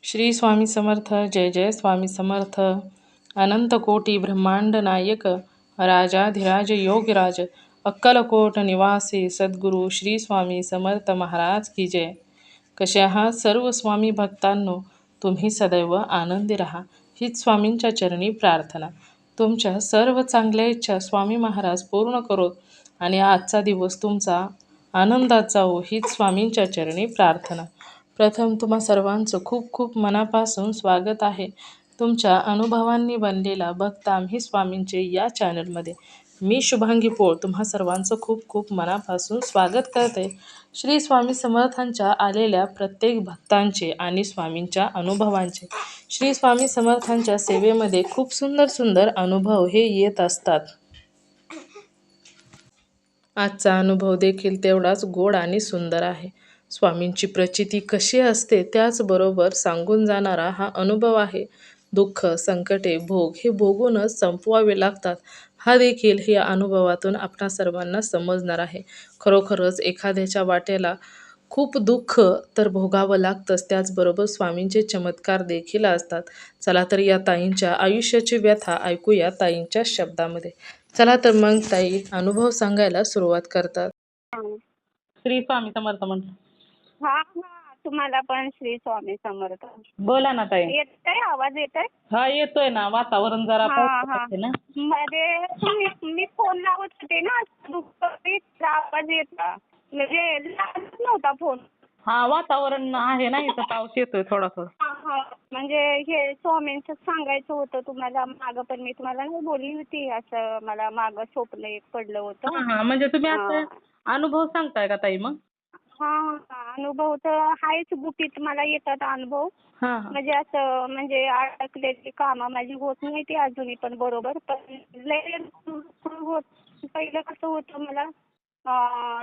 श्री स्वामी समर्थ. जय जय स्वामी समर्थ. अनंत कोटी ब्रह्मांड नायक राजाधिराज योगराज अक्कलकोट निवासी सद्गुरू श्री स्वामी समर्थ महाराज की जय. कसे आहात सर्व स्वामी भक्तांनो? तुम्ही सदैव आनंदी राहा हीच स्वामींच्या चरणी प्रार्थना. तुमच्या सर्व चांगल्या इच्छा स्वामी महाराज पूर्ण करोत आणि आजचा दिवस तुमचा आनंदात जाओ हीच स्वामींच्या चरणी प्रार्थना. प्रथम तुम्हा सर्वांचं खूप खूप मनापासून स्वागत आहे. तुमच्या अनुभवांनी बनलेला भक्त आम्ही स्वामींचे या चॅनलमध्ये. मी शुभांगी पोळ तुम्हा सर्वांचं खूप खूप मनापासून स्वागत करते. श्री स्वामी समर्थांच्या आलेल्या प्रत्येक भक्तांचे आणि स्वामींच्या अनुभवांचे, श्री स्वामी समर्थांच्या सेवेमध्ये खूप सुंदर सुंदर अनुभव हे येत असतात. आजचा अनुभव देखील तेवढाच गोड आणि सुंदर आहे. स्वामींची प्रचिती कशी असते त्याचबरोबर सांगून जाणारा हा अनुभव आहे. दुःख, संकटे, भोग हे भोगूनच संपवावे लागतात हा देखील या अनुभवातून आपणा सर्वांना समजणार आहे. खरोखरच एखाद्याच्या वाट्याला खूप दुःख तर भोगावं लागतंच, त्याचबरोबर स्वामींचे चमत्कार देखील असतात. चला तर या ताईंच्या आयुष्याची व्यथा ऐकूया ताईंच्या शब्दामध्ये. चला तर मग ताई अनुभव सांगायला सुरुवात करतात. हा श्री स्वामी समर्थ म्हटलं. हा, तुम्हाला पण श्री स्वामी समर्थ. बोला ना ताई. येतोय आवाज? येतोय? हा येतोय ना. वातावरण जरा हा पावसाचं हा आहे ना. मध्ये मी फोन लावत होते ना, दुपारीच आवाज येता म्हणजे लागत नव्हता फोन. हा वातावरण आहे ना, इथं पाऊस येतोय थोडा थोडा. हा म्हणजे हे स्वामींचं सांगायचं होतं तुम्हाला. मागं पण मी तुम्हाला नाही बोलली होती, असं मला मागं स्वप्न एक पडलं होतं. हा म्हणजे तुम्ही आता अनुभव सांगताय का ताई मग? हा अनुभव तर आहेच, गुपित मला येतात अनुभव. हा म्हणजे असं म्हणजे अडकलेली कामं माझी होत नाही ती अजूनही पण बरोबर. पण लय होत. पहिलं कसं होतं मला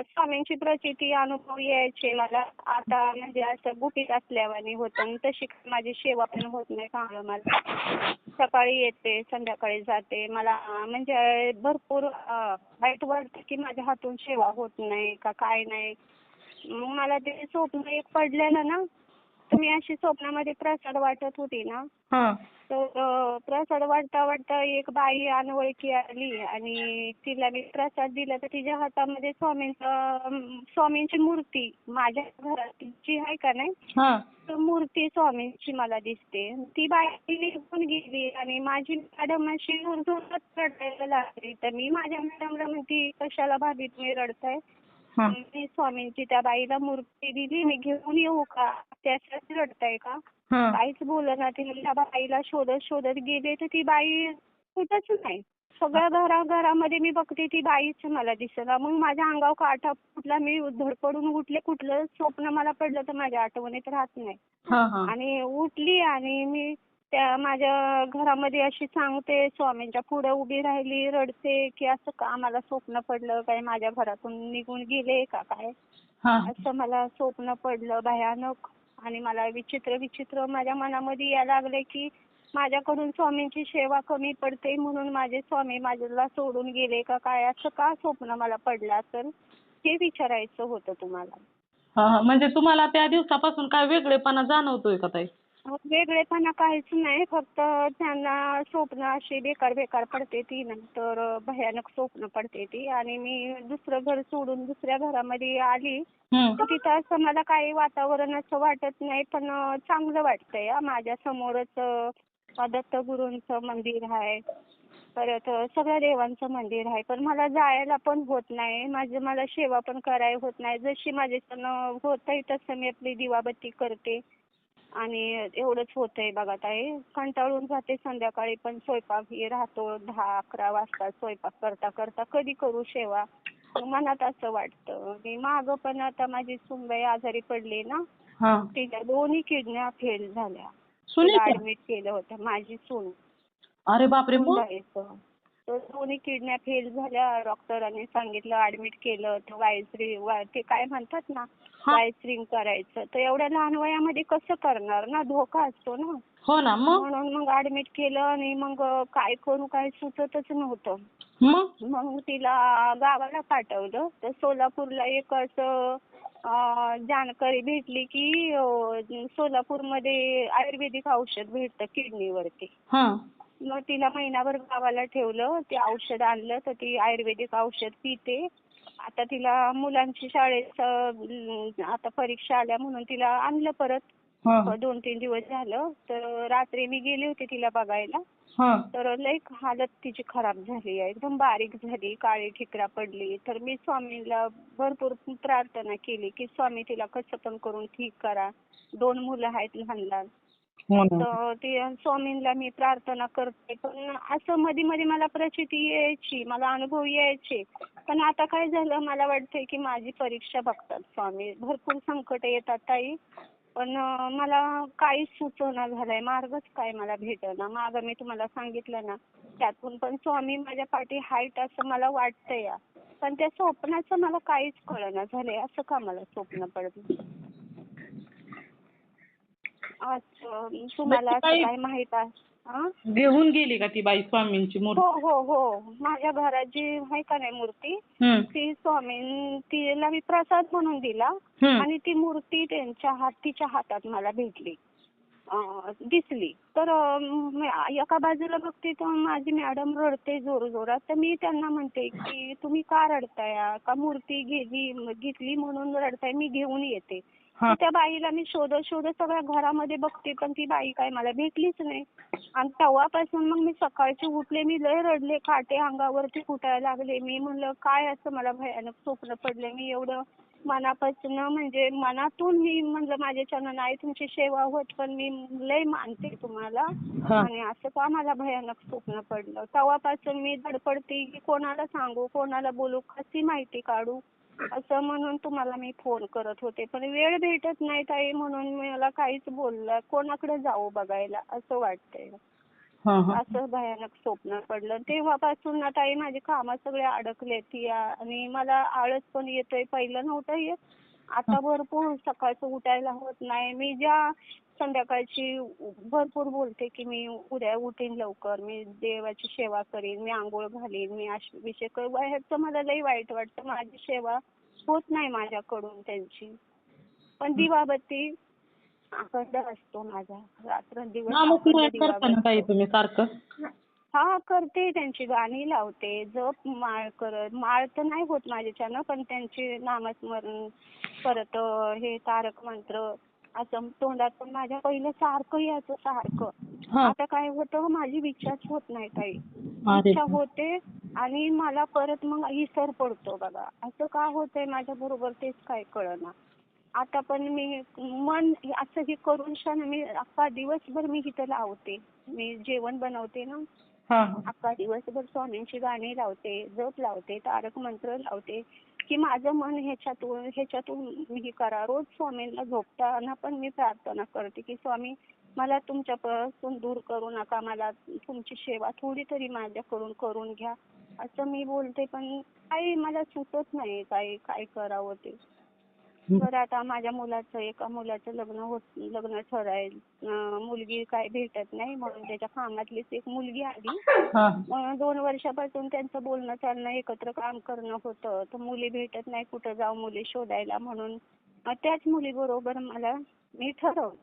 स्वामींची प्रचिती अनुभव यायचे मला. आता म्हणजे असं गुपित असल्यावानी होतं आणि तशी माझी सेवा पण होत नाही कामं मला. सकाळी येते संध्याकाळी जाते. मला म्हणजे भरपूर वाईट वाटतं की माझ्या हातून सेवा होत नाही का काय नाही. मग मला ते स्वप्न एक पडलेलं ना, तर मी अशी स्वप्नामध्ये प्रसाद वाटत होती ना, तर प्रसाद वाटता वाटता एक बाई अनोळखी आली आणि तिला मी प्रसाद दिला, तर तिच्या हातामध्ये स्वामींची मूर्ती माझ्या घरात जी आहे का नाही, तर मूर्ती स्वामींची मला दिसते. ती बाई निघून गेली आणि माझी मॅडम अशी जोरात रडायला लागली. तर मी माझ्या मॅडमला म्हणते, कशाला भाभी तुम्ही रडताय? मी स्वामींची त्या बाईला मूर्ती दिली, मी घेऊन येऊ का? त्यासाठी रडताय का? काहीच बोलना. ती त्या बाईला शोधत शोधत गेले, तर ती बाई कुठंच नाही. सगळ्या घरामध्ये मी बघते, ती बाईच मला दिसेना. मग माझ्या अंगावर काटा फुटला. मी धडपडून उठले. कुठलं स्वप्न मला पडलं तर माझ्या आठवणीत राहत नाही. आणि उठली आणि मी त्या माझ्या घरामध्ये अशी सांगते, स्वामींच्या पुढे उभी राहिली, रडते की असं का मला स्वप्न पडलं, काय माझ्या घरातून निघून गेले का काय, असं मला स्वप्न पडलं भयानक. आणि मला विचित्र माझ्या मनामध्ये यायला लागले की माझ्याकडून स्वामींची सेवा कमी पडते म्हणून माझे स्वामी माझ्याला सोडून गेले का काय, असं का स्वप्न मला पडलं असेल हे विचारायचं होतं तुम्हाला. म्हणजे तुम्हाला त्या दिवसापासून काय वेगळेपणा जाणवतोय का ताई? वेगळेपणा काहीच नाही, फक्त त्यांना स्वप्न अशी बेकार पडते ती, नंतर भयानक स्वप्न पडते ती. आणि मी दुसरं घर सोडून दुसऱ्या घरामध्ये आली, तर तिथं असं मला काही वातावरण असं वाटत नाही, पण चांगलं वाटतंय. माझ्या समोरच दत्तगुरूंचं मंदिर आहे, परत सगळ्या देवांचं मंदिर आहे, पण मला जायला पण होत नाही. मला सेवा पण करायला होत नाही. जशी माझ्याकडनं होतंय तसं मी आपली दिवाबत्ती करते आणि एवढंच होतंय बघा ताई. कंटाळून जाते. संध्याकाळी पण स्वयंपाक हे राहतो, 10-11 वाजता स्वयंपाक करता करता कधी करू सेवा, मनात असं वाटतं. आणि मागं पण आता माझी सूनबाई आजारी पडली ना, तिच्या दोन्ही किडन्या फेल झाल्या. तिला ऍडमिट केलं होतं, माझी सून. अरे बापरे. सूनबाईचं तर दोन्ही किडन्या फेल झाल्या. डॉक्टरांनी सांगितलं, ऍडमिट केलं. ते काय म्हणतात ना, वायसरिंग करायचं. तर एवढ्या लहान वयामध्ये कसं करणार ना, धोका असतो ना. हो ना. म्हणून मग ऍडमिट केलं आणि मग काय करू काय सुचतच नव्हतं. मग तिला गावाला पाठवलं. तर सोलापूरला एक असं जानकारी भेटली की सोलापूरमध्ये आयुर्वेदिक औषध भेटतं किडनीवरती. हा. मग तिला महिनाभर गावाला ठेवलं. ते औषध आणलं तर ती आयुर्वेदिक औषध पिते. आता तिला मुलांची शाळेचं आता परीक्षा आल्या म्हणून तिला आणलं परत. हा. 2-3 दिवस झालं. तर रात्री मी गेले होते तिला बघायला. हा. तर लई हालत तिची खराब झाली आहे. एकदम बारीक झाली, काळी ठिकरा पडली. तर मी स्वामींना भरपूर प्रार्थना केली की स्वामी तिला कसं पण करून ठीक करा. 2 मुलं आहेत लहान लहान. हो ना. तर ते स्वामींना मी प्रार्थना करते. पण असं मध्ये मध्ये मला प्रचिती यायची, मला अनुभव यायचे. पण आता काय झालं, मला वाटतंय की माझी परीक्षा बघतात स्वामी. भरपूर संकट येतात ताई. पण मला काहीच सुचना झालंय. मार्गच काय मला भेटेना. मागं मी तुम्हाला सांगितलं ना, त्यातून पण स्वामी माझ्या पाठी आहेत असं मला वाटतंय. पण त्या स्वप्नाचं मला काहीच कळेना झालंय. असं का मला स्वप्न पडतं? अच्छा. तुम्हाला असं काही काय माहित आहे? हां? घेऊन गेली का ती बाई स्वामींची मूर्ती? हो, हो, हो. माझ्या घरात जी आहे का नाही मूर्ती, हम्म. ती तिला मी प्रसाद म्हणून दिला हम्म. आणि ती मूर्ती तिच्या हातात मला भेटली. दिसली. तर एका बाजूला बघते तर माझी मॅडम रडते जोरजोरात. तर मी त्यांना म्हणते की तुम्ही का रडताय? का मूर्ती घेतली म्हणून रडताय? मी घेऊन येते. हा. तर त्या बाईला मी शोधत शोधत सगळ्या घरामध्ये बघते पण ती बाई काय मला भेटलीच नाही. आणि तेव्हापासून मग मी सकाळचे उठले, मी लय रडले, काटे अंगावरती फुटायला लागले. मी म्हणलं काय असं मला भयानक स्वप्न पडले. मी एवढं मनापासून म्हणजे मनातून मी म्हणलं माझ्याच्यानं नाही तुमची सेवा होत पण मी लय मानते तुम्हाला. हा. आणि असं का मला भयानक स्वप्न पडलं. तेव्हापासून मी धडपडते की कोणाला सांगू, कोणाला बोलू, कशी माहिती काढू असं म्हणून तुम्हाला मी फोन करत होते. पण वेळ भेटत नाही ताई म्हणून मला काहीच बोललं. कोणाकडे जाऊ बघायला असं वाटतंय. हा. हा. असं भयानक स्वप्न पडलं. तेव्हापासून ना ताई माझी कामं सगळे अडकलेत आणि मला आळस पण येतोय. पहिलं नव्हतं येत. आता भरपूर सकाळचं उठायला होत नाही. मी संध्याकाळची भरपूर बोलते की मी उद्या उठीन लवकर, मी देवाची सेवा करीन, मी अंघोळ घालीन, मी अभिषेक करू. ह्याचं मला लई वाईट वाटतं. माझी सेवा होत नाही माझ्याकडून त्यांची. पण दिवाबत्ती अखंड असतो माझा. रात्रंदिवस अखंड नामस्मरण करता ना ताई दिवाबत्ती. तुम्ही सारखं? हा करते. त्यांची गाणी लावते. जप माळ तर नाही होत माझ्याच्यानं पण त्यांची नामस्मरण परत हे तारक मंत्र असं तोंडातून माझ्या पहिलं सारखं यायचं सारखं. हा. आता काय होतं माझी इच्छाच होत नाही ताई. अरे. इच्छा होते आणि मला परत मग विसर पडतो बघा. असं का होतंय माझ्या बरोबर तेच काय कळेना. आता पण मी मन असं हे करून मी अख्खा दिवसभर मी इथं लावते. मी जेवण बनवते ना, हा. अख्खा दिवसभर स्वामींची गाणी लावते, जप लावते, तारक मंत्र लावते की माझं मन ह्याच्यातून हे करा. रोज स्वामींना झोपताना पण मी प्रार्थना करते की स्वामी मला तुमच्यापासून दूर करू नका. मला तुमची सेवा थोडी तरी माझ्याकडून करून घ्या. असं मी बोलते पण काही मला सुचत नाही काय करावं ते. तर आता माझ्या एका मुलाचं लग्न ठरायल. मुलगी काय भेटत नाही म्हणून त्याच्या कामातलीच एक मुलगी आली. हा. 2 वर्षापासून त्यांचं बोलणं चालणं एकत्र काम करणं होतं. तर मुली भेटत नाही कुठं जाऊ मुली शोधायला म्हणून त्याच मुलीबरोबर मी ठरवलं.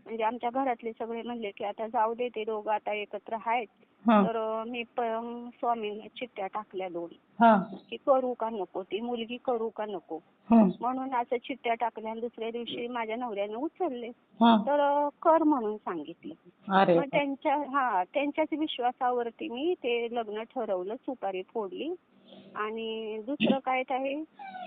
म्हणजे आमच्या घरातले सगळे म्हणले की आता जाऊ दे ते दोघं आता एकत्र आहेत. हा. तर मी स्वामींना चिठ्ठ्या टाकल्या 2 हा. की करू का नको, ती मुलगी करू का नको. हा. म्हणून असं चिठ्ठ्या टाकल्या आणि दुसऱ्या दिवशी माझ्या नवऱ्यानं उचलले. हा. तर कर म्हणून सांगितलं. अरे. मग त्यांच्याच विश्वासावरती मी ते लग्न ठरवलं, सुपारी फोडली. आणि दुसरं काय आहे,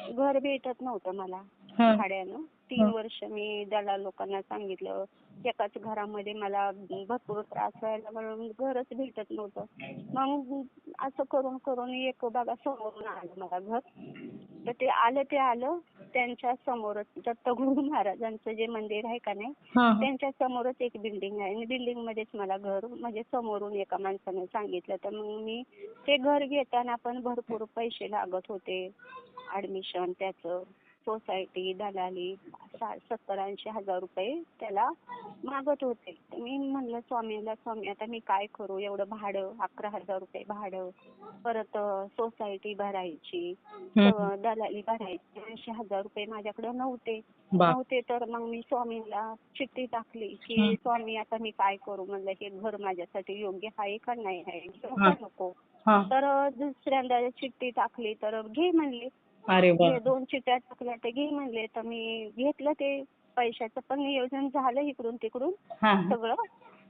घर भेटत नव्हतं मला हा. भाड्यानं. 3 वर्ष मी दलाल लोकांना सांगितलं. एकाच घरामध्ये मला भरपूर त्रास व्हायला म्हणून घरच भेटत नव्हतं. मग असं करून करून एक बघा समोरून आलं मला घर. तर ते आलं त्यांच्या समोरच दत्तगुरु महाराजांचं जे मंदिर आहे का नाही, हा. त्यांच्या समोरच एक बिल्डिंग आहे आणि बिल्डिंग मध्येच मला घर म्हणजे समोरून एका माणसाने सांगितलं. तर मग मी ते घर घेताना पण भरपूर पैसे लागत होते, ऍडमिशन त्याचं. सोसायटी, दलाली 70-80 हजार रुपये त्याला मागत होते. तर मी म्हणलं स्वामींना, स्वामी आता मी काय करू, एवढं भाडं 11,000 रुपये भाडं, परत सोसायटी भरायची, दलाली भरायची, 80,000 रुपये माझ्याकडे नव्हते. तर मग मी स्वामींना चिठ्ठी टाकली की स्वामी आता मी काय करू, म्हणलं हे घर माझ्यासाठी योग्य आहे का नाही आहे, घेऊ का नको. तर दुसऱ्यांदा चिठ्ठी टाकली तर घे म्हणले. अरे वा. 2 चिठ्ठ्या टाकल्या तर घे म्हणले. तर मी घेतलं ते. पैशाचं पण नियोजन झालं इकडून तिकडून सगळं.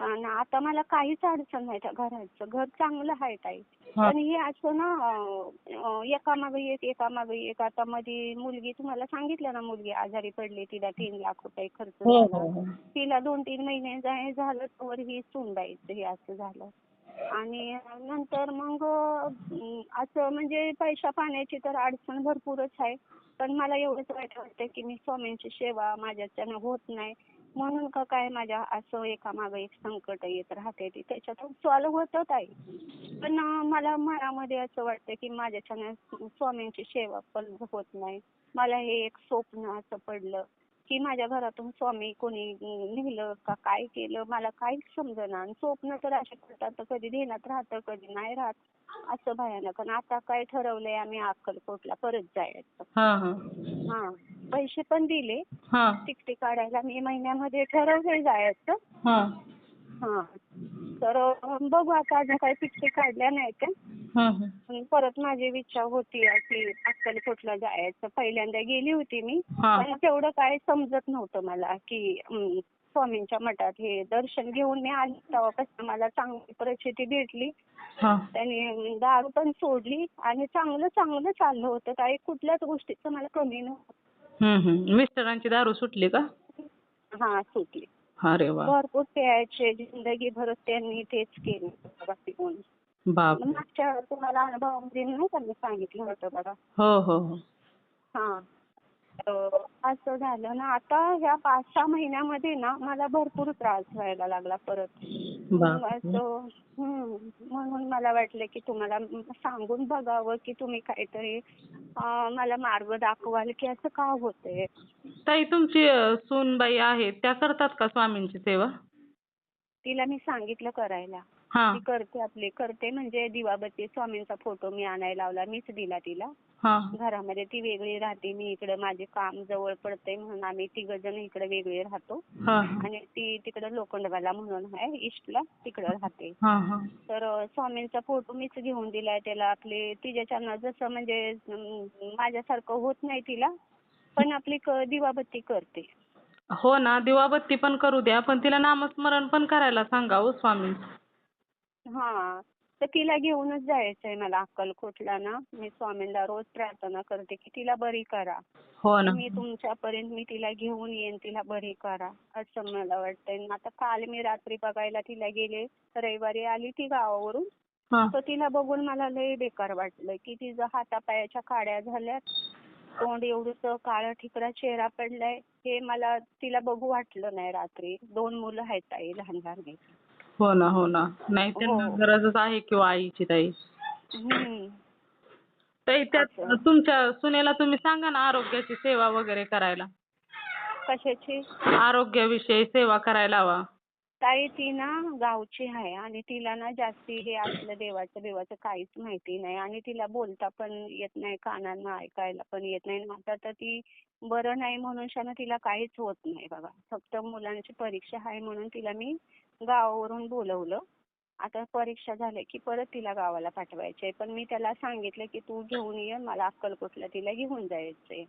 आणि आता मला काहीच अडचण नाही त्या घराचं. घर चांगलं आहे ताई. पण हे असं ना एकामागे एक. आता मध्ये मुलगी, तुम्हाला सांगितलं ना, मुलगी आजारी पडली, तिला 3 लाख रुपये खर्च झाला. तिला 2-3 महिने झालं तर ही सूनबाईचं हे असं झालं. आणि नंतर मग असं म्हणजे पैशा पाण्याची तर अडचण भरपूरच आहे. पण मला एवढंच वाईट वाटतं की मी स्वामींची सेवा माझ्याच्यानं होत नाही म्हणून का काय माझ्या असं एकामागे एक संकट येत राहते. ती त्याच्यातून सॉल्व्ह होतच आहे. पण मला मनामध्ये असं वाटतं की माझ्याच्यानं स्वामींची सेवा पण होत नाही. मला हे एक स्वप्न असं पडलं की माझ्या घरातून स्वामी कोणी नेलं का काय केलं मला काहीच समजेना. आणि स्वप्न तर असे पडतात, तर कधी ध्यानात राहतं कधी नाही राहत, असं भयानक. आणि आता काय ठरवलंय आम्ही अक्कलकोटला परत जायचं. हा, पैसे पण दिले तिकीट काढायला. मे महिन्यामध्ये ठरवलंय जायचं. हा, तर बघू आता, अजून काही तिकीट काढल्या नाहीत. परत माझी इच्छा होती की अक्कलकोटला जायचं. पहिल्यांदा गेली होती मी, पण तेवढं काय समजत नव्हतं मला की स्वामींच्या मठात हे दर्शन घेऊन मी आली तेव्हापासून मला चांगली परिस्थिती भेटली. त्यांनी दारू पण सोडली आणि चांगलं चाललं होतं. काही कुठल्याच गोष्टीचं मला कमी नव्हतं. मिस्टरांची दारू सुटली का? हा, सुटली. अरे वा. भरपूर प्यायचे, जिंदगी भर त्यांनी तेच केलं बाकी कोणी. मागच्या तुम्हाला अनुभवामध्ये नाही का मी सांगितलं होतं बघा. हो. हा, असं झालं ना. आता ह्या 5-6 महिन्यामध्ये ना मला भरपूर त्रास व्हायला लागला परत. असं म्हणून मला वाटलं की तुम्हाला सांगून बघावं की तुम्ही काहीतरी मला मार्ग दाखवाल की असं का होतंय. ताई, तुमची सूनबाई आहे त्या करतात का स्वामींची सेवा? तिला मी सांगितलं करायला. ती करते म्हणजे दिवाबत्ती स्वामींचा फोटो मी आणायला लावला, मीच दिला तिला. घरामध्ये ती वेगळी राहते, मी इकडे माझे काम जवळ पडते म्हणून आम्ही 3 जण इकडे वेगळे राहतो. आणि ती तिकडे लोखंडवाला म्हणून आहे ईस्टला, तिकडे राहते. तर स्वामींचा फोटो मीच घेऊन दिलाय त्याला. आपले तिच्याच्यानं जसं म्हणजे माझ्यासारखं होत नाही तिला, पण आपली दिवाबत्ती करते. हो ना, दिवाबत्ती पण करू द्या, पण तिला नामस्मरण पण करायला सांगा हो स्वामी. हा, तर तिला घेऊनच जायचंय मला अक्कलकोटला ना. मी स्वामींना रोज प्रार्थना करते की तिला बरी करा. हो ना. मी तुमच्यापर्यंत मी तिला घेऊन येईन, तिला बरी करा असं मला वाटतंय. आता काल मी रात्री बघायला तिला गेले, रविवारी आली ती गावावरून. तर तिला बघून मला लय बेकार वाटलं की तिचं हातापायाच्या काड्या झाल्यात, तोंड एवढंसं काळा ठिकरा चेहरा पडलाय. हे मला तिला बघू वाटलं नाही रात्री. 2 मुलं आहेत ताई, लहान लहान. हो ना. नाही, त्यांना गरजच आहे किंवा आईची ताई. ताई, त्यात तुमच्या सुनेला तुम्ही सांगा ना आरोग्याची सेवा वगैरे करायला. कशाची? आरोग्याविषयी सेवा करायला हवा. ताई ती ना गावची आहे आणि तिला ना जास्ती हे असलं देवाचं काहीच माहिती नाही. आणि तिला बोलता पण येत नाही, कानांना ऐकायला पण येत नाही. आता तर ती बरं नाही म्हणून तिला काहीच होत नाही बघा. फक्त मुलांची परीक्षा आहे म्हणून तिला मी गावावरून बोलवलं. आता परीक्षा झाल्या की परत तिला गावाला पाठवायचंय. पण मी त्याला सांगितलं की तू घेऊन ये, मला अक्कलकोटला तिला घेऊन जायचंय.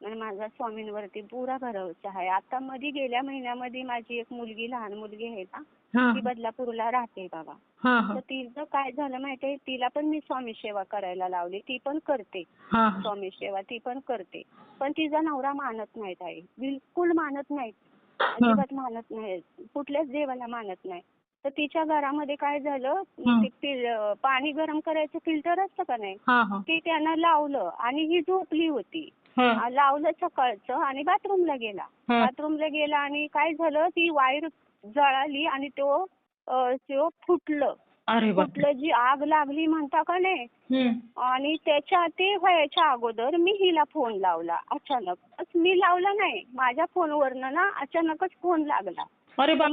आणि माझा स्वामींवरती पुरा भरोसा आहे. आता गेल्या महिन्यामध्ये माझी एक मुलगी, लहान मुलगी आहे ना, ती बदलापूरला राहते बाबा. तर तिचं काय झालं माहितीये, तिला पण मी स्वामी सेवा करायला लावली. ती पण करते स्वामी सेवा, ती पण करते. पण तिचा नवरा मानत नाही ताई, बिलकुल मानत नाही, अजिबात मानत नाही, कुठल्याच देवाला मानत नाही. तर तिच्या घरामध्ये काय झालं, पाणी गरम करायचं फिल्टर असतं का नाही, ते त्यानं लावलं आणि ही झोपली होती. लावलं सकाळचं आणि बाथरूमला गेला आणि काय झालं, ती वायर जळाली आणि तो फुटलं. अरे बाप. कुठलं जी आग लागली म्हणता का नाही. आणि ते व्हायच्या अगोदर मी हिला फोन लावला अचानक. मी लावला नाही, माझ्या फोनवरनं ना अचानकच फोन लागला. अरे बाप.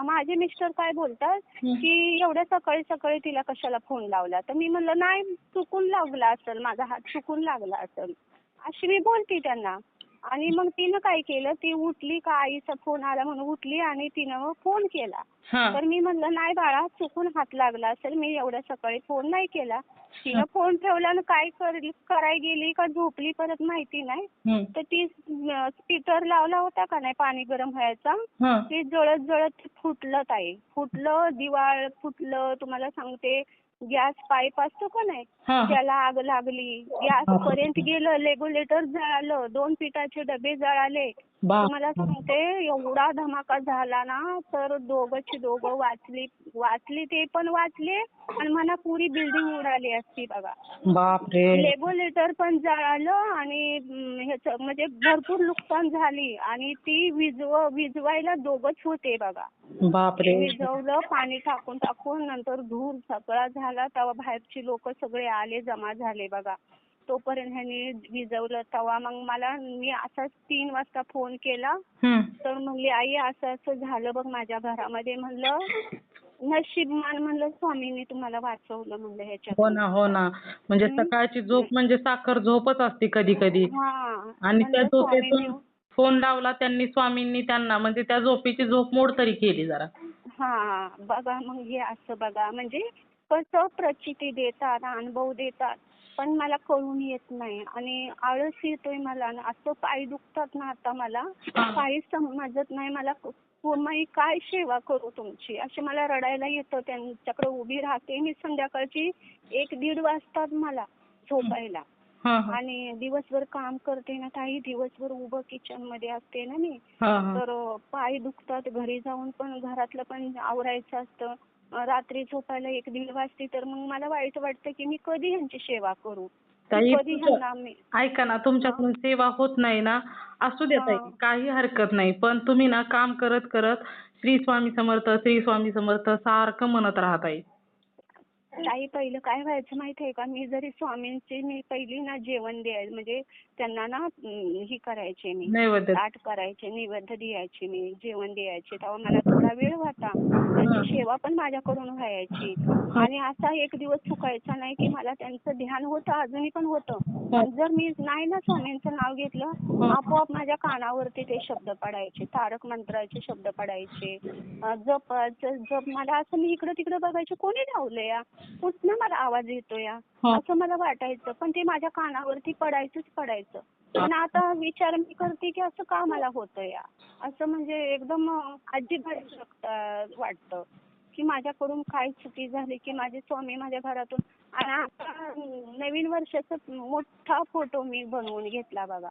माझे मिस्टर काय बोलतात की एवढ्या सकाळी सकाळी तिला कशाला फोन लावला. तर मी म्हणलं नाही, चुकून लागला असेल, माझा हात चुकून लागला असेल अशी मी बोलते त्यांना. आणि मग तिनं काय केलं, ती उठली का आईचा फोन आला म्हणून उठली आणि तिनं मग फोन केला. तर मी म्हणलं नाही बाळा, चुकून हात लागला असेल, मी एवढ्या सकाळी फोन नाही केला. तिनं फोन ठेवला आणि काय करायला गेली का झोपली परत माहिती नाही. तर ती स्पीकर लावला होता का नाही पाणी गरम व्हायचा, ते जळत जळत फुटलं ताई. फुटलं, दिवाळ फुटलं. तुम्हाला सांगते, गॅस पाईप असतो का नाही त्याला आग लागली, गॅस पर्यंत गेलं, रेग्युलेटर जळालं, 2 पिठाचे डबे जळाले. तुम्हाला सांगते एवढा धमाका झाला ना, तर दोघं वाचली ते पण वाचले आणि मला पुरी बिल्डिंग उडाली असती बघा. बापरे. रेग्युलेटर पण जळालं आणि ह्याचं म्हणजे भरपूर नुकसान झाली. आणि ती विजवायला दोघंच होते बघा. बापरे. विझवलं पाणी टाकून नंतर धूर सगळा झाला. तेव्हा बाहेरची लोक सगळे आले, जमा झाले बघा. तोपर्यंत ह्यांनी विझवलं. तेव्हा मग मी असाच 3 वाजता फोन केला. तर म्हणली आई असं असं झालं बघ माझ्या घरामध्ये. म्हणलं नशीबवान, म्हणलं स्वामींनी तुम्हाला वाचवलं म्हणलं ह्याच्यात. हो ना. म्हणजे सकाळची झोप म्हणजे साखर झोपच असते कधी कधी. आणि त्या झोपेतून फोन लावला त्यांनी स्वामींनी त्यांना, म्हणजे त्या झोपेची झोप मोड तरी केली जरा. बघा मग हे असं बघा, म्हणजे कसं प्रचिती देतात, अनुभव देतात, पण मला कळून येत नाही. आणि आळस येतोय मला. असं पाय दुखतात ना आता मला, काहीच समजत नाही मला. मी काय सेवा करू तुमची, असे मला रडायला येतं. त्यांच्याकडे उभी राहते मी संध्याकाळची 1-1:30 वाजतात मला झोपायला. आणि दिवसभर काम करते ना ताई, दिवसभर उभं किचन मध्ये असते ना मी. तर पाय दुखतात. घरी जाऊन पण घरातलं पण आवरायचं असतं. रात्री झोपायला 1-1:30 वाजते. तर मग मला वाईट वाटतं की मी कधी ह्यांची सेवा करू, कधी ह्यांना मी. ऐका ना, तुमच्याकडून सेवा होत नाही ना, असू द्या ताई, काही हरकत नाही. पण तुम्ही ना काम करत करत श्री स्वामी समर्थ सारखं म्हणत राहा ताई. ताई पहिलं काय व्हायचं माहितीये का, मी पहिली ना जेवण द्यायला, म्हणजे त्यांना ना ही करायचे, मी ताट करायचे, नैवेद्य द्यायचे, मी जेवण द्यायचे. तेव्हा मला थोडा वेळ होता, त्यांची सेवा पण माझ्याकडून व्हायची. आणि असा एक दिवस चुकायचा नाही की मला त्यांचं ध्यान होतं, अजूनही पण होतं. जर मी नाही ना स्वामींचं नाव घेतलं, आपोआप माझ्या कानावरती ते शब्द पडायचे, तारक मंत्राचे शब्द पडायचे. जप मला असं, मी इकडं तिकडं बघायचे, कोणी लावलं या, कुठनं मला आवाज येतोय असं मला वाटायचं. पण ते माझ्या कानावरती पडायचं. पण आता विचार मी करते की असं का मला होतं या, असं म्हणजे एकदम अजिबात वाटतं की माझ्याकडून काय चुकी झाली की माझे स्वामी माझ्या घरातून. आणि आता नवीन वर्षाचा मोठा फोटो मी बनवून घेतला बघा.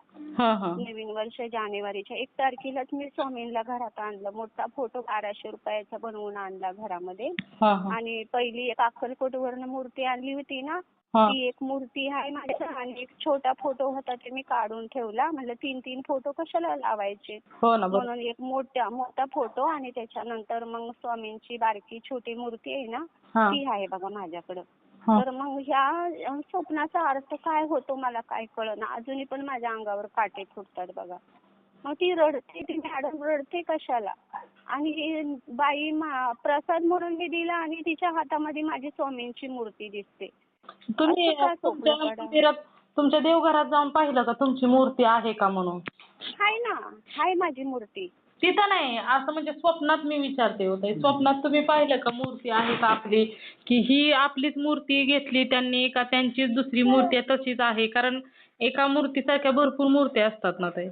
नवीन वर्ष जानेवारीच्या 1 तारखेलाच मी स्वामींना घरात आणलं. मोठा फोटो 1200 रुपयाचा बनवून आणला घरामध्ये. आणि पहिली एक अक्कलकोटवरनं मूर्ती आणली होती ना, ती एक मूर्ती आहे माझ्या. आणि एक छोटा फोटो होता, ते मी काढून ठेवला. म्हणलं 3-3 फोटो कशाला लावायचे, म्हणून एक मोठा फोटो. आणि त्याच्यानंतर मग स्वामींची बारकी छोटी मूर्ती आहे ना, ती आहे बघा माझ्याकडं. तर मग ह्या स्वप्नाचा अर्थ काय होतो मला काय कळना. अजूनही पण माझ्या अंगावर काटे फुटतात बघा. मग ती रडते, ती मॅडम रडते कशाला. आणि बाई प्रसाद म्हणून मी दिला आणि तिच्या हातामध्ये माझी स्वामींची मूर्ती दिसते. तुम्ही तुमच्या देवघरात जाऊन पाहिलं का तुमची मूर्ती आहे का म्हणून? हाय माझी मूर्ती. तिथं नाही, असं म्हणजे स्वप्नात मी विचारते होते. स्वप्नात तुम्ही पाहिलं का मूर्ती आहे का आपली, की ही आपलीच मूर्ती घेतली त्यांनी का त्यांचीच दुसरी मूर्ती तशीच आहे? कारण एका मूर्तीसारख्या भरपूर मूर्ती असतात ना ताई.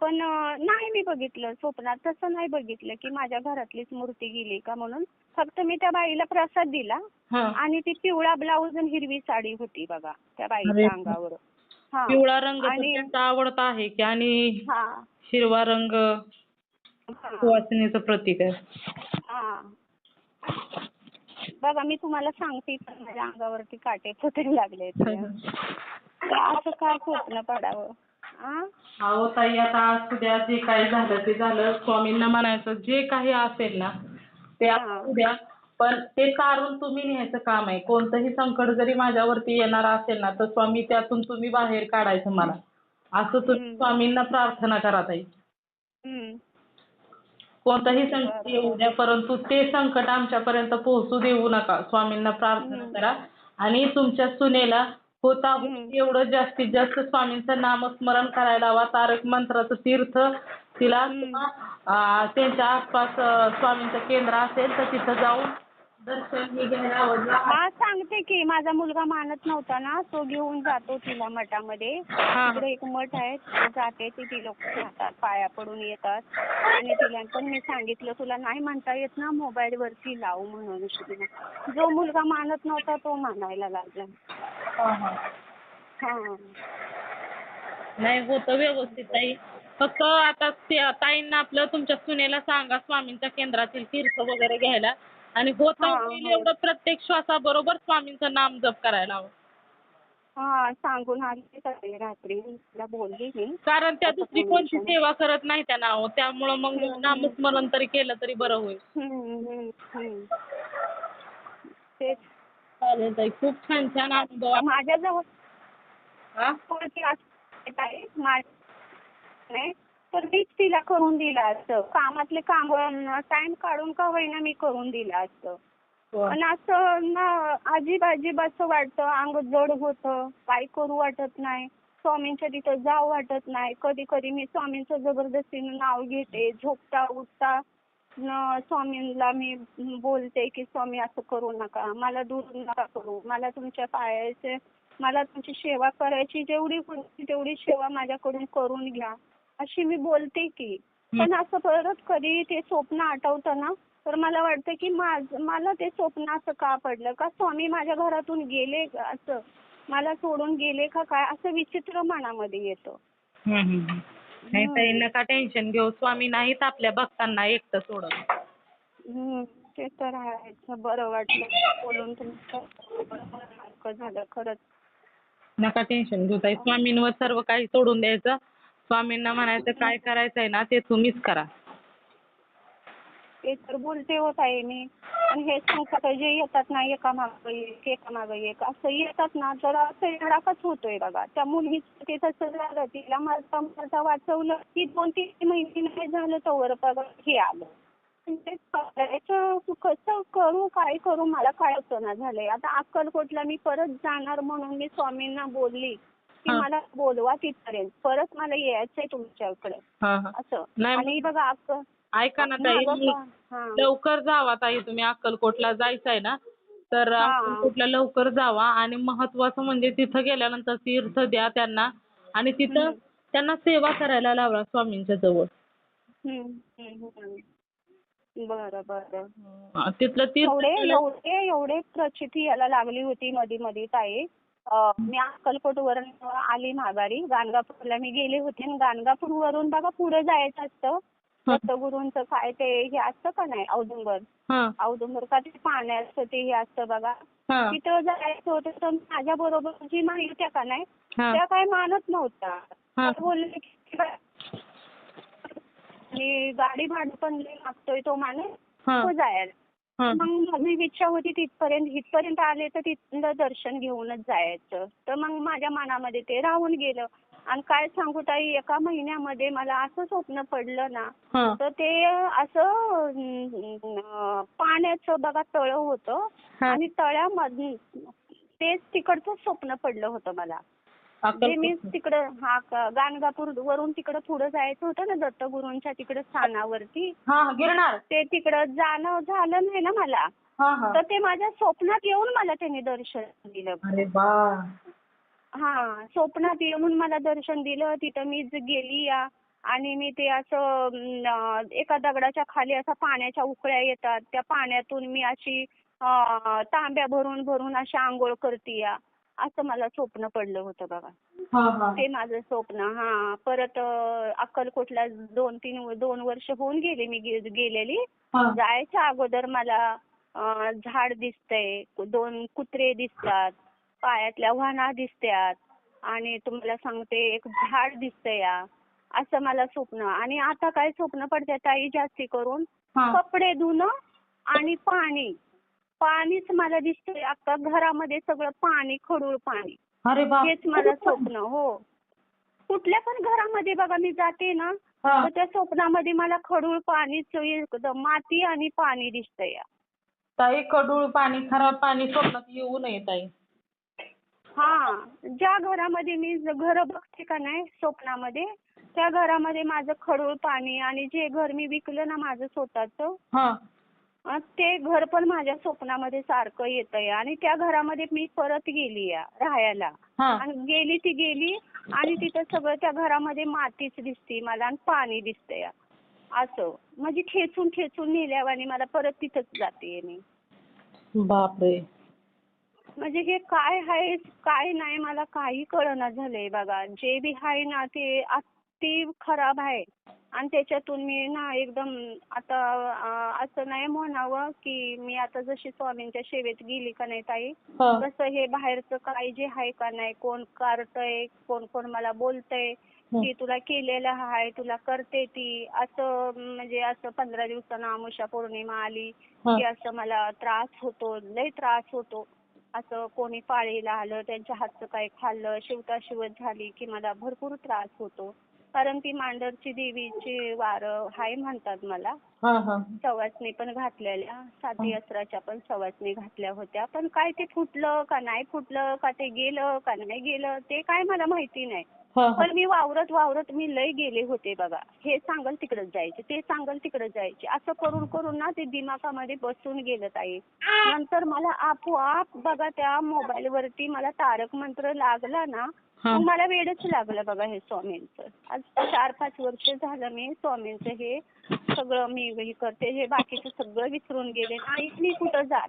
पण नाही मी बघितलं स्वप्नात, तसं नाही बघितलं की माझ्या घरातलीच मूर्ती गेली का म्हणून. फक्त मी त्या बाईला प्रसाद दिला. आणि ती पिवळा ब्लाऊज आणि हिरवी साडी होती बघा त्या बाईच्या अंगावर. पिवळा रंग त्यांचा आवडता आहे की, आणि हिरवा रंग सुवासिनीचं प्रतीक आहे. बघा मी तुम्हाला सांगते, पण माझ्या अंगावरती काटे फुटायला लागले. असं काय स्वप्न पडावं. अहो ताई, आता असू द्या, जे काही झालं ते झालं. स्वामींना म्हणायचं जे काही असेल ना ते असू द्या. पण ते तारून तुम्ही न्यायचं काम आहे. कोणतंही संकट जरी माझ्यावरती येणार असेल ना, तर स्वामी त्यातून तुम्ही बाहेर काढायचं मला. असं तुम्ही हं, स्वामींना प्रार्थना करा ताई. हं. कोणतंही संकट बरं, येऊ बरं. द्या, परंतु ते संकट आमच्यापर्यंत पोहोचू देऊ नका. स्वामींना प्रार्थना हं, करा आणि तुमच्या सुनेला हं, होता-होईल एवढं जास्तीत जास्त स्वामींचं नामस्मरण करायला लावा. तारक मंत्राचं तीर्थ तिला हं. किंवा त्यांच्या आसपास स्वामींचं केंद्र असेल तर तिथं जाऊन दर्शन हे घ्यायला लावा. हां, सांगते की माझा मुलगा मानत नव्हता ना, तो घेऊन जातो तिला मठामध्ये. हां, तिकडे एक मठ आहे, तिथे जाते ती लोकं राहतात, पाया पडून येतात. आणि तिला पण मी सांगितलं, "तुला नाही म्हणता येत ना, मोबाईलवरती लाव" म्हणून तिला. जो मुलगा मानत नव्हता तो मानायला लागला. हां, हां. हां. नाही होतं व्यवस्थित ताई. फक्त आता ताईंना आपलं तुमच्या सुनेला सांगा स्वामींच्या केंद्रातील तीर्थ वगैरे घ्यायला आणि होता हां, होईल हो. एवढं प्रत्येक श्वासाबरोबर स्वामींचं नाम जप करायला हवं. हां, सांगून आली सकाळी रात्री. तिला बोलली मी, कारण त्या असं दुसरी कोणती फोन सेवा करत नाही त्या नाव त्यामुळं मग हं, हं. नामस्मरण तरी केलं तरी बरं होईल. हं, हं, हं. तेच. चालेल ताई. खूप छान छान अनुभव आहे. माझ्याजवळ हां? कोणती असते ताई नाही, तर मीच तिला करून दिलं असतं. कामातले काम टाइम काढून का होईना मी करून दिलं असतं. हो. पण असं ना अजीब असं वाटतं, अंग जड होतं, काही करू वाटत नाही. स्वामींच्या तिथं जाऊ वाटत नाही. कधी मी स्वामींचं जबरदस्तीनं नाव घेते. झोपता उठता स्वामींना मी बोलते की स्वामी असं करू नका, मला दूर नका करू, मला तुमची सेवा करायची जेवढी होती तेवढी सेवा माझ्याकडून करून घ्या, अशी मी बोलते की. पण असं परत कधी ते स्वप्न आठवतं ना, तर मला वाटतं की मला ते स्वप्न असं का पडलं, का स्वामी माझ्या घरातून गेले का असं, मला सोडून गेले का काय, असं विचित्र मनामध्ये येतं. हं, हं, हं. नाही ताई हम्म. नका टेन्शन घेऊ. स्वामी नाहीत आपल्या भक्तांना एकटं सोडत. हम्म. ते तर आहेच. बरं वाटलं बोलून तुमचं झालं खरंच. नका टेन्शन घेऊ ताई. स्वामींवर सर्व काही सोडून द्यायचं. स्वामींना म्हणायचं काय करायचंय ना ते तुम्हीच करा. ते तर बोलते होत आहे मी. पण हे संकट जे येतात ना एकामागं एक असं येतात ना, तर असं धडाकाच होतोय बघा. त्या मुलगीचं ते तसं झालं, तिला मरता वाचवलं की 2-3 महिने नाही झालं तोवर बघा हे आलं. म्हणजे करायचं कसं करू, काय करू मला कळेना झालंय. आता अक्कलकोटला मी परत जाणार म्हणून मी स्वामींना बोलली की हां, मला बोलवा तिथपर्यंत. परत मला यायचंय तुमच्याकडे हां, हां. असं. नाही आणि बघा ऐका ना ताई, मागं हां. लवकर जावा ताई तुम्ही अक्कलकोटला जायचंय ना, तर हां. अक्कलकोटला लवकर जावा आणि महत्त्वाचं म्हणजे तिथं गेल्यानंतर तीर्थ द्या त्यांना आणि तिथं हं. त्यांना सेवा करायला लावा स्वामींच्या जवळ. हं. हं. हं. बरं, बरं. तिथलं तीर्थ एवढे प्रचिती याला लागली होती मधी ताई. मी अक्कलकोटवरून आली माघारी. गाणगापूरला मी गेले होते आणि गाणगापूरवरून बघा पुढे जायचं असतं. हं, दत्तगुरूंचं काय ते हे असतं का नाही औदुंबर. हं, औदुंबर का ते पाण्याचं ते हे असतं बघा. हं, तिथं जायचं होतं तर माझ्याबरोबर जी नाही त्या का नाही, हं, त्या काही मानत नव्हत्या. हं, त्या बोलले की आणि गाडी भाडं पण लई लागतोय तो माणूस, हं, तो जायला. हं. मग माझी इच्छा होती इथपर्यंत आले तर तिथलं दर्शन घेऊनच जायचं. तर मग माझ्या मनामध्ये ते राहून गेलं. आणि काय सांगू ताई, एका महिन्यामध्ये मला असं स्वप्न पडलं ना, हं. तर ते असं पाण्याचं बघा तळं होतं हं. आणि तळ्यामधून तेच तिकडचं स्वप्न पडलं होतं मला. जे मी अक्कलकोट. तिकडं गाणगापूर वरून तिकडं पुढं जायचं होतं ना दत्तगुरूंच्या तिकडं स्थानावरती, हां, गिरणार. ते तिकडं जाणं झालं नाही ना मला. हां, हां. तर ते माझ्या स्वप्नात येऊन मला त्यांनी दर्शन दिलं. अरे वाह! हां, स्वप्नात येऊन मला दर्शन दिलं. तिथं मी गेली आणि मी ते असं एका दगडाच्या खाली असा पाण्याच्या उकळ्या येतात. त्या पाण्यातून मी अशी तांब्या भरून अशी अंघोळ करतीये. असं मला स्वप्न पडलं होतं बघा. हां, हां. ते माझं स्वप्न. हां. परत अक्कलकोटला 2 वर्ष होऊन गेली मी गेलेली. हां. जायच्या अगोदर मला झाड दिसतंय, 2 कुत्रे दिसतात, पायातल्या वाहना दिसतात आणि तुम्हाला सांगते एक झाड दिसतंय असं मला स्वप्न. आणि आता काय स्वप्न पडतात ताई जास्ती करून, हां. कपडे धुणं आणि पाणी. पाणीच मला दिसतंय अख्खा घरामध्ये सगळं पाणी, खडूळ पाणी. अरे बाप. हेच मला स्वप्न. हो. कुठल्या पण घरामध्ये बघा मी जाते ना, हा. तर त्या स्वप्नामध्ये मला खडूळ पाणीच एकदम माती आणि पाणी दिसतंय. ताई कडूळ पाणी, खराब पाणी स्वप्नात येऊ नये ताई. हा. ज्या घरामध्ये मी घर बघते का नाही स्वप्नामध्ये, त्या घरामध्ये माझं खडूळ पाणी आणि जे घर मी विकलं ना माझं स्वतःचं, हा. ते घर पण माझ्या स्वप्नामध्ये सारखं येतंय आणि त्या घरामध्ये मी परत गेली राहायला. हा. आणि गेली ती गेली आणि तिथं सगळं त्या घरामध्ये मातीच दिसते मला आणि पाणी दिसतंय. असं म्हणजे खेचून खेचून नेल्यावानी मला परत तिथंच जाते मी. बापरे. म्हणजे हे काय आहे काय नाही मला काही कळना झालंय बघा. जे बी आहे ना ते अति खराब आहे आणि त्याच्यातून मी ना एकदम आता असं नाही म्हणावं की मी आता जशी स्वामींच्या सेवेत गेली का नाही ताई, हा. तसं हे बाहेरचं काय जे आहे का नाही, कोण काढतंय, कोण कोण मला बोलतंय की तुला केलेलं आहे, तुला करते ती, असं म्हणजे असं 15 दिवसानं अमावस्या पौर्णिमा आली की असं मला त्रास होतो, लय त्रास होतो. असं कोणी पाळीला आलं, त्यांच्या हातचं काही खाल्लं, शिवता-शिवत झाली की मला भरपूर त्रास होतो. कारण ती मांढरची देवीची वारं हाय म्हणतात मला. हा. हा. सवासणी पण घातलेल्या, साती अस्त्राच्या पण सवासणी घातल्या होत्या. पण काय ते फुटलं का नाही फुटलं, का ते गेलं का नाही गेलं, ते काय मला माहिती नाही. हा. पण मी वावरत मी लय गेले होते बघा. हे सांगल तिकडे जायचे, ते सांगल तिकडे जायचे. असं करून करून ना ते दिमागामध्ये बसून गेलं ताई. नंतर मला आपोआप बघा त्या मोबाईलवरती मला तारक मंत्र लागला ना, मग मला वेडच लागलं बघा हे स्वामींचं. आज 4-5 वर्ष झालं मी स्वामींचं हे सगळं मी हे करते. हे बाकीचं सगळं विसरून गेले. नाही मी कुठं जात.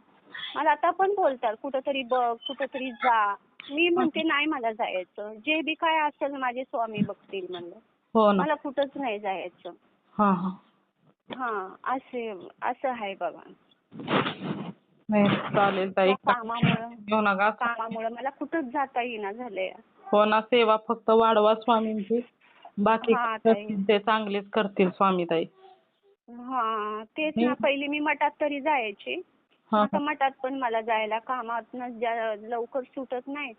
मला आता पण बोलतात कुठंतरी बघ, कुठंतरी जा. मी म्हणते नाही मला जायचं. जे बी काय असेल माझे स्वामी बघतील म्हणलं. हो ना. मला कुठंच नाही जायचं. हा. हा. असं आहे बघा. नाही चालेल ताई. घेऊ नका. कामामुळे मला कुठंच जाता येईना झालंय. हो ना, सेवा फक्त वाढवा स्वामींची. बाकी हा ताई. ते चांगलेच करतील स्वामी ताई. हा तेच ना. पहिली मी मठात तरी जायचे. आता मठात पण मला जायला कामातनं लवकर सुटत नाही.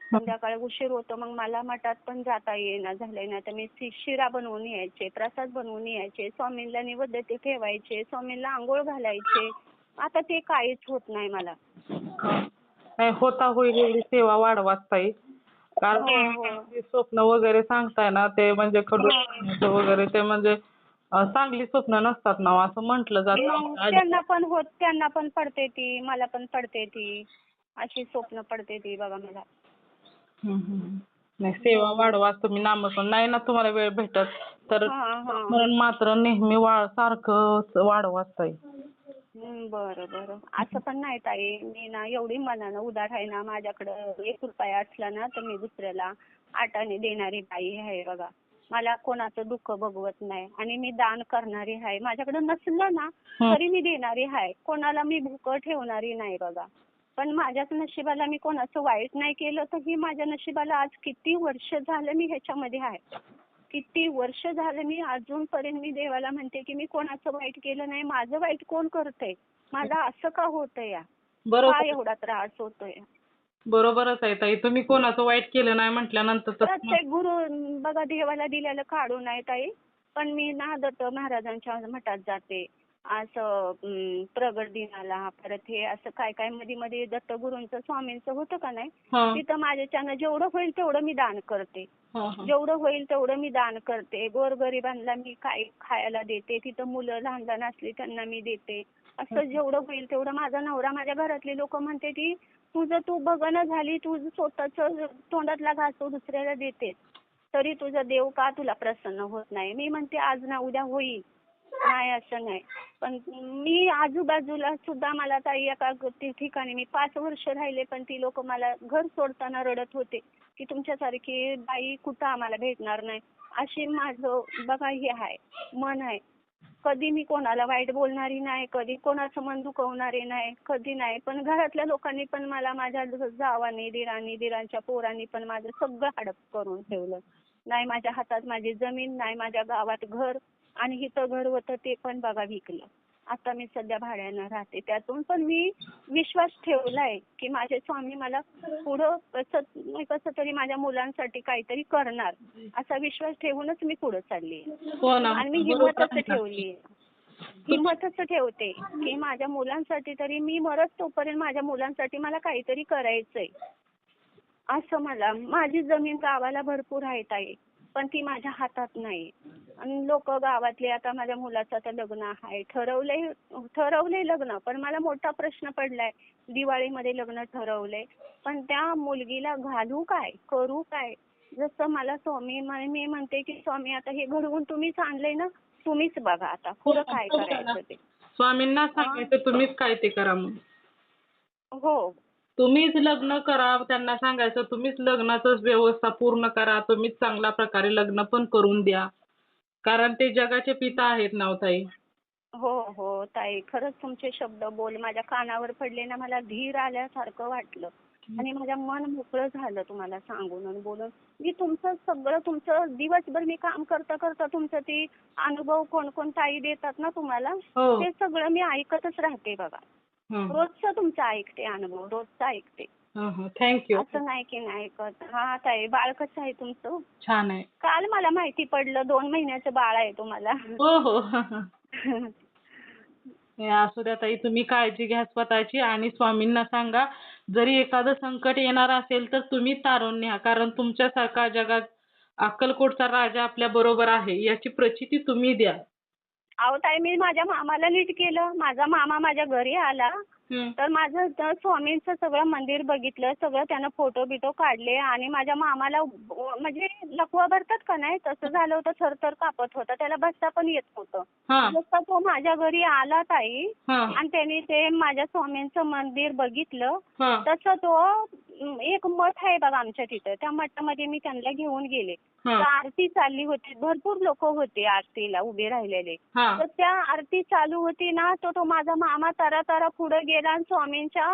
संध्याकाळी उशीर होतो मग मला मठात पण जाता येईना झालंय. ना तर मी शिरा बनवून यायचे, प्रसाद बनवून यायचे, स्वामींना नैवेद्य ते ठेवायचे, स्वामींना आंघोळ घालायचे. आता ते काहीच होत नाही मला. नाही होता होईल एवढी सेवा वाढवाच ताई. कारण ते स्वप्न वगैरे सांगताय ना ते म्हणजे खडूळ वगैरे ते म्हणजे चांगली स्वप्न नसतात ना असं म्हटलं जातं. त्यांना पण पडते ती, मला पण पडते ती. अशी स्वप्न पडते ती बघा मला. नाही सेवा वाढवा तुम्ही नामस्मरण नाही ना तुम्हाला वेळ भेटत तर स्मरण मात्र नेहमी सारखं वाढवाच ताई. बरं. असं पण नाही ताई. मी ना एवढी मनानं उदार आहे ना, माझ्याकडं 1 रुपया असला ना तर मी दुसऱ्याला 8 आणे देणारी बाई आहे बघा. मला कोणाचं दुःख बघवत नाही आणि मी दान करणारी आहे. माझ्याकडे नसलं ना तरी मी देणारी आहे. कोणाला मी भुकं ठेवणारी नाही बघा. पण माझ्याच नशिबाला मी कोणाचं वाईट नाही केलं तर ही माझ्या नशिबाला आज किती वर्ष झालं मी ह्याच्यामध्ये आहे. किती वर्ष झालं मी अजूनपर्यंत मी देवाला म्हणते की मी कोणाचं वाईट केलं नाही. माझं वाईट कोण करतंय? माझं असं का होतंय? का एवढा त्रास होतोय? बरोबरच आहे ताई. तुम्ही कोणाचं वाईट केलं नाही म्हटल्यानंतर प्रत्येक गुरु बघा देवाला दिलेलं काढू नाही ताई. पण मी ना दत्त महाराजांच्या मठात जाते. असं प्रगट दिनाला परत हे असं काय मध्ये दत्तगुरूंचं स्वामींचं होतं का नाही, तिथं माझ्याच्यानं जेवढं होईल तेवढं मी दान करते. जेवढं होईल तेवढं मी दान करते. गोरगरिबांना मी काय खायला देते. तिथं मुलं लहान असली त्यांना मी देते. असं जेवढं होईल तेवढं. माझा नवरा, माझ्या घरातले लोक म्हणते की तुझं तू बघणं झाली, तुझं स्वतःच तोंडातला घास तू दुसऱ्याला देते, तरी तुझा देव का तुला प्रसन्न होत नाही? मी म्हणते आज ना उद्या होईल. नाही असं नाही. पण मी आजूबाजूला सुद्धा मला ताई एका ठिकाणी मी 5 वर्ष राहिले पण ती लोक मला घर सोडताना रडत होते की तुमच्यासारखी बाई कुठं आम्हाला भेटणार नाही. अशी माझं बघा हे आहे, मन आहे. कधी मी कोणाला वाईट बोलणारी नाही, कधी कोणाचं मन दुखवणारे नाही, कधी नाही. पण घरातल्या लोकांनी पण मला, माझ्या जावांनी, दिरांच्या पोरांनी पण माझं सगळं हडप करून ठेवलं. नाही माझ्या हातात माझी जमीन, नाही माझ्या गावात घर, आणि इथं घर होतं ते पण बघा विकलं. आता मी सध्या भाड्यानं राहते. त्यातून पण मी विश्वास ठेवलाय की माझे स्वामी मला पुढं कसं तरी माझ्या मुलांसाठी काहीतरी करणार असा विश्वास ठेवूनच मी पुढे चालली आहे. हो ना, आणि मी बरोबर हिंमतच आहे ना. ठेवली हिंमतच ठेवते की माझ्या मुलांसाठी तरी मी मरत तोपर्यंत माझ्या मुलांसाठी मला काहीतरी करायचंय. असं मला माझी जमीन गावाला भरपूर आहे ताई, पण ती माझ्या हातात नाही. आणि लोक गावातले आता माझ्या मुलाचं आता लग्न आहे, ठरवलंय लग्न, पण मला मोठा प्रश्न पडलाय. दिवाळीमध्ये लग्न ठरवलंय, पण त्या मुलगीला घालू काय, करू काय? जसं मला स्वामी मी म्हणते की स्वामी आता हे घडवून तुम्हीच आणलंय ना, तुम्हीच बघा आता पुढं काय करायचं ते. स्वामींना हा? सांगायचं तुम्हीच काय ते करा म्हणून. हो. तुम्हीच लग्न करा, त्यांना सांगायचं तुम्हीच लग्नाचं व्यवस्था पूर्ण करा, तुम्हीच चांगल्या प्रकारे लग्न पण करून द्या. कारण ते जगाचे पिता आहेत ना ओ ताई. हो हो ताई, खरंच तुमचे शब्द बोल माझ्या कानावर पडले ना, मला धीर आल्यासारखं वाटलं आणि माझं मन मोकळं झालं तुम्हाला सांगून आणि बोलून. मी तुमचं दिवसभर मी काम करता करता तुमचं ते अनुभव कोण ताई देतात ना तुम्हाला, हो. ते सगळं मी ऐकतच राहते बघा. हं. रोजचं तुमचं ऐकते अनुभव, रोजचं ऐकते. हं, हं. थँक असं नाही की नाही ऐकत. हा ताई, बाळ कसं आहे तुमचं? छान आहे. काल मला माहिती पडलं 2 महिन्याचं बाळ आहे तुम्हाला. हो, हो. हे असू द्या ताई, तुम्ही काळजी घ्या स्वतःची आणि स्वामींना सांगा, जरी एखादं संकट येणार असेल तर तुम्ही तारून न्या. कारण तुमच्यासारखा जगात अक्कलकोटचा राजा आपल्या बरोबर आहे, याची प्रचिती तुम्ही द्या. अहो ताई, मी माझ्या मामाला नीट केलं. माझा मामा माझ्या घरी आला, हं. तर माझं स्वामींचं सगळं मंदिर बघितलं, सगळं त्यानं फोटो-बिटो काढले आणि माझ्या मामाला म्हणजे लकवा भरतात का नाही, तसं झालं होतं, थरथर कापत होता. त्याला बसता पण येत नव्हतं. हां. जसा तो माझ्या घरी आला ताई हां. आणि त्याने ते माझ्या स्वामींचं मंदिर बघितलं, हां. तसं तो एक मठ आहे बघा आमच्या तिथं, त्या मठामध्ये मी त्यांना घेऊन गेले. हां. तर आरती चालली होती, भरपूर लोक होते आरतीला उभे राहिलेले. हां. तर त्या आरती चालू होती ना, तो माझा मामा तरा पुढे गेला आणि स्वामींच्या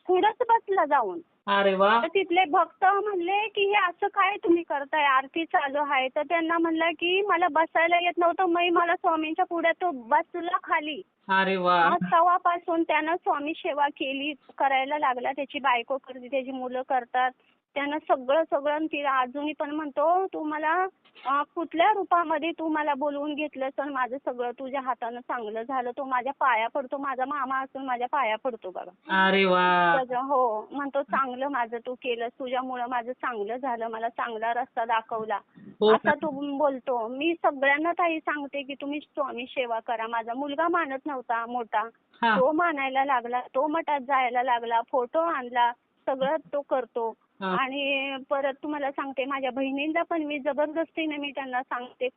पुढंच बसला जाऊन. अरे वाह! तर तिथले भक्त म्हणले की हे असं काय तुम्ही करताय, आरती चालू आहे. तर त्यांना म्हणलं की मला बसायला येत नव्हतं, मला स्वामींच्या पुढे तो बसला खाली. अरे वाह! मग तेव्हापासून त्यानं स्वामी सेवा करायला लागला. त्याची बायको करते, त्याची मुलं करतात. त्यानं सगळं तिला अजूनही पण म्हणतो, तू मला कुठल्या रूपामध्ये तू मला बोलवून घेतलंस आणि माझं सगळं तुझ्या हातानं चांगलं झालं. तो माझ्या पाया पडतो, माझा मामा असून माझ्या पाया पडतो बघा. अरे वाह! हो, म्हणतो चांगलं माझं तू केलंस, तुझ्यामुळं माझं चांगलं झालं, मला चांगला रस्ता दाखवला. हो असा ना. तो बोलतो. मी सगळ्यांना ताई सांगते की तुम्ही स्वामी सेवा करा. माझा मुलगा मानत नव्हता मोठा, हां. तो मानायला लागला, तो मठात जायला लागला, फोटो आणला, सगळं तो करतो. हां. आणि परत तुम्हाला सांगते, माझ्या बहिणींना पण मी जबरदस्तीने मी त्यांना सांगते,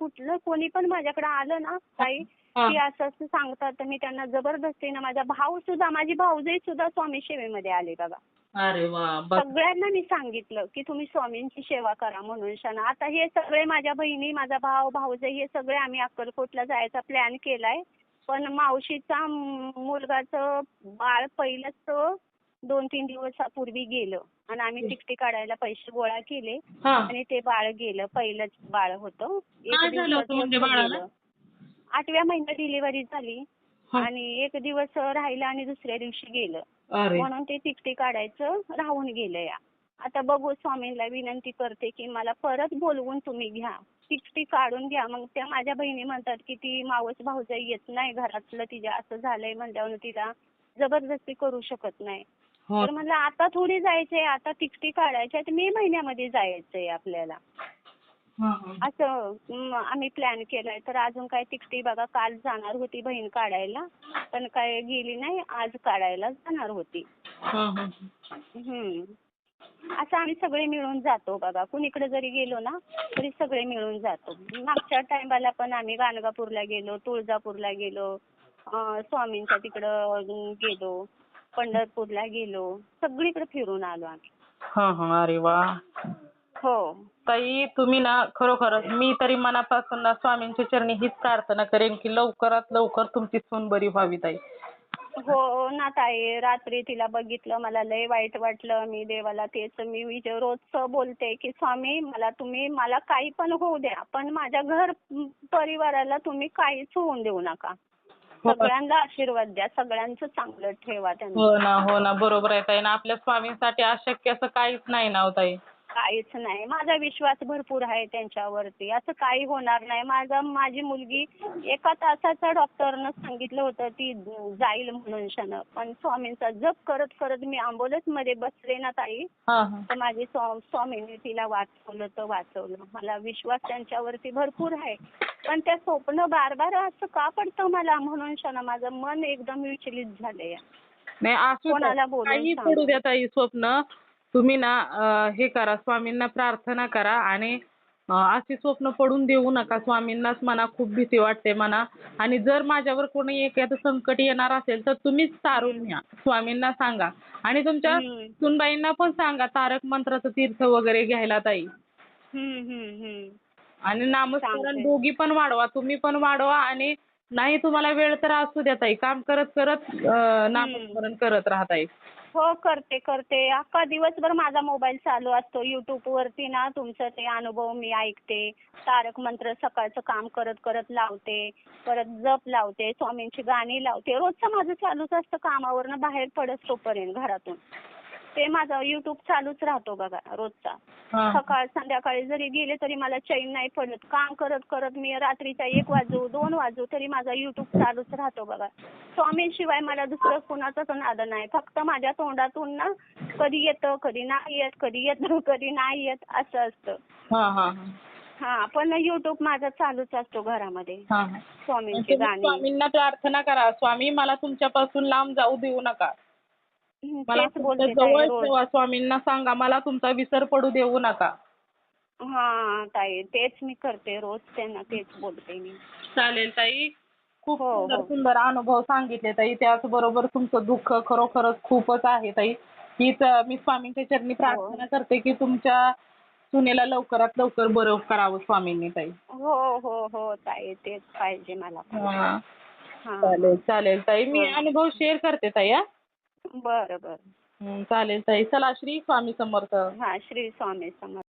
कोणी पण माझ्याकडे आलं ना ताई हां. की असं सांगतात, तर मी त्यांना जबरदस्तीने, माझी भाऊजाई सुद्धा स्वामी सेवेमध्ये आली बघा. अरे वाह! बघ. सगळ्यांना मी सांगितलं की तुम्ही स्वामींची सेवा करा म्हणून. आता हे सगळे माझ्या बहिणी, माझा भाऊ, भाऊजाई हे सगळे आम्ही अक्कलकोटला जायचा प्लॅन केलाय. पण मावशीचा मुलगाचं बाळ पहिलंच 2-3 दिवसापूर्वी गेलं आणि आम्ही तिकटी काढायला पैसे गोळा केले हां. आणि ते बाळ गेलं. पहिलंच बाळ होतं. काय झालं होतं म्हणजे बाळाला? 8व्या महिन्यात डिलिव्हरी झाली हां. आणि 1 दिवस राहिलं आणि दुसऱ्या दिवशी गेलं. अरे. म्हणून ते तिकटी काढायचं राहून गेलं या. आता बघू, स्वामींना विनंती करते की मला परत बोलवून तुम्ही घ्या, तिकटी काढून घ्या. मग त्या माझ्या बहिणी म्हणतात की ती मावस भाऊजाई येत नाही, घरातलं तिच्या असं झालंय म्हणल्यावर तिला जबरदस्ती करू शकत नाही. हो. तर म्हणलं आता थोडी जायचंय, आता तिकटी काढायच्या, तर मे महिन्यामध्ये जायचंय आपल्याला. हां, हां. असं आम्ही प्लॅन केलाय. तर अजून काय तिकटी बघा, काल जाणार होती बहीण काढायला, पण काय गेली नाही. आज काढायला जाणार होती. हां, हां. असं आम्ही सगळे मिळून जातो बघा. कुणीकडे जरी गेलो ना तरी सगळे मिळून जातो. मागच्या टायमाला पण आम्ही गाणगापूरला गेलो, तुळजापूरला गेलो, स्वामींच्या तिकडं गेलो, पंढरपूरला गेलो, सगळीकडे फिरून आलो आम्ही. हां, हां. अरे वाह! हो. ताई तुम्ही ना खरोखरच मी तरी मनापासून ना स्वामींच्या चरणी हीच प्रार्थना करेन की लवकरात लवकर तुमची सून बरी व्हावी ताई. हो ना ताई, रात्री तिला बघितलं, मला लय वाईट वाटलं. मी देवाला तेच मी रोजचं बोलते की स्वामी तुम्ही मला काही पण होऊ द्या, पण माझ्या घर परिवाराला तुम्ही काहीच होऊन देऊ नका. हो. सगळ्यांना आशीर्वाद द्या, सगळ्यांचं चांगलं ठेवा त्यांना. हो ना बरोबर आहे ताई ना. आपल्या स्वामींसाठी अशक्य असं काहीच नाही ना हो ताई. काहीच नाही. माझा विश्वास भरपूर आहे त्यांच्यावरती. असं काही होणार नाही. माझी मुलगी 1 तासाचं डॉक्टरनं सांगितलं होतं ती जाईल म्हणून क्षण. पण स्वामींचा जप करत करत मी ॲम्ब्युलन्समध्ये बसले ना ताई, हां, हां. तर माझी स्वामींनी तिला वाचवलं तर वाचवलं. मला विश्वास त्यांच्यावरती भरपूर आहे. पण त्या स्वप्न बार असं का पडतं मला म्हणून क्षण माझं मन एकदम विचलित झालंय. नाही असू द्या. कोणाला बोलून काही सांगू? पडू द्या ताई स्वप्न. तुम्ही ना हे करा स्वामींना प्रार्थना करा आणि अशी स्वप्न पडून देऊ नका. स्वामींनाच म्हणा खूप भीती वाटते म्हणा आणि जर माझ्यावर कोणी एखादं संकट येणार असेल तर तुम्हीच तारून न्या. स्वामींना सांगा आणि तुमच्या हम्म. सुनबाईंना पण सांगा तारक मंत्राचं तीर्थ वगैरे घ्यायला ताई. आणि नामस्मरण सांगते. दोघी पण वाढवा. तुम्ही पण वाढवा आणि नाही तुम्हाला वेळ तर असू द्या ताई. काम करत करत नामस्मरण करत राहा ताई. हो, करते. अख्खा दिवसभर माझा मोबाईल चालू असतो. YouTubeवरती ना तुमचं ते अनुभव मी ऐकते. तारक मंत्र सकाळचं काम करत करत लावते. परत जप लावते. स्वामींची गाणी लावते. रोजचं माझं चालूच असतं कामावरनं बाहेर पडत तोपर्यंत घरातून. ते माझं YouTube चालूच राहतो बघा रोजचा. हां. सकाळ संध्याकाळी जरी गेले तरी मला चैन नाही पडत. काम करत करत मी रात्रीचा 1 वाजू 2 वाजू तरी माझा YouTube चालूच राहतो बघा. स्वामींशिवाय मला दुसरं कुणाचाच नाद नाही. फक्त माझ्या तोंडातून ना कधी येतं, कधी नाही येत, कधी येतं, कधी नाही येत असं असतं. हां, हां, हां. पण YouTube माझा चालूच असतो घरामध्ये. हां, हां. स्वामींची तुम्ही गाणी. स्वामींना प्रार्थना करा. स्वामी मला तुमच्यापासून लांब जाऊ देऊ नका. मला तेच तुमच्या बोलते जवळ ताई रोज. ठेवा. स्वामींना सांगा मला तुमचा विसर पडू देऊ नका. ताई तेच मी करते रोज त्यांना तेच बोलते मी. चालेल ताई. खूप हो, सुंदर हो. सुंदर अनुभव सांगितले ताई. त्याचबरोबर तुमचं दुःख खरोखरच खूपच आहे ताई. हीच मी स्वामींच्या चरणी प्रार्थना करते की तुमच्या सुनेला लवकरात लवकर बरं करावं स्वामींनी ताई. हो ताई तेच पाहिजे मला पण. हां. हां. चालेल ताई. मी अनुभव शेअर करते ताई हां. बरं. चालेल ताई. चला श्री स्वामी समर्थ. श्री स्वामी समर्थ.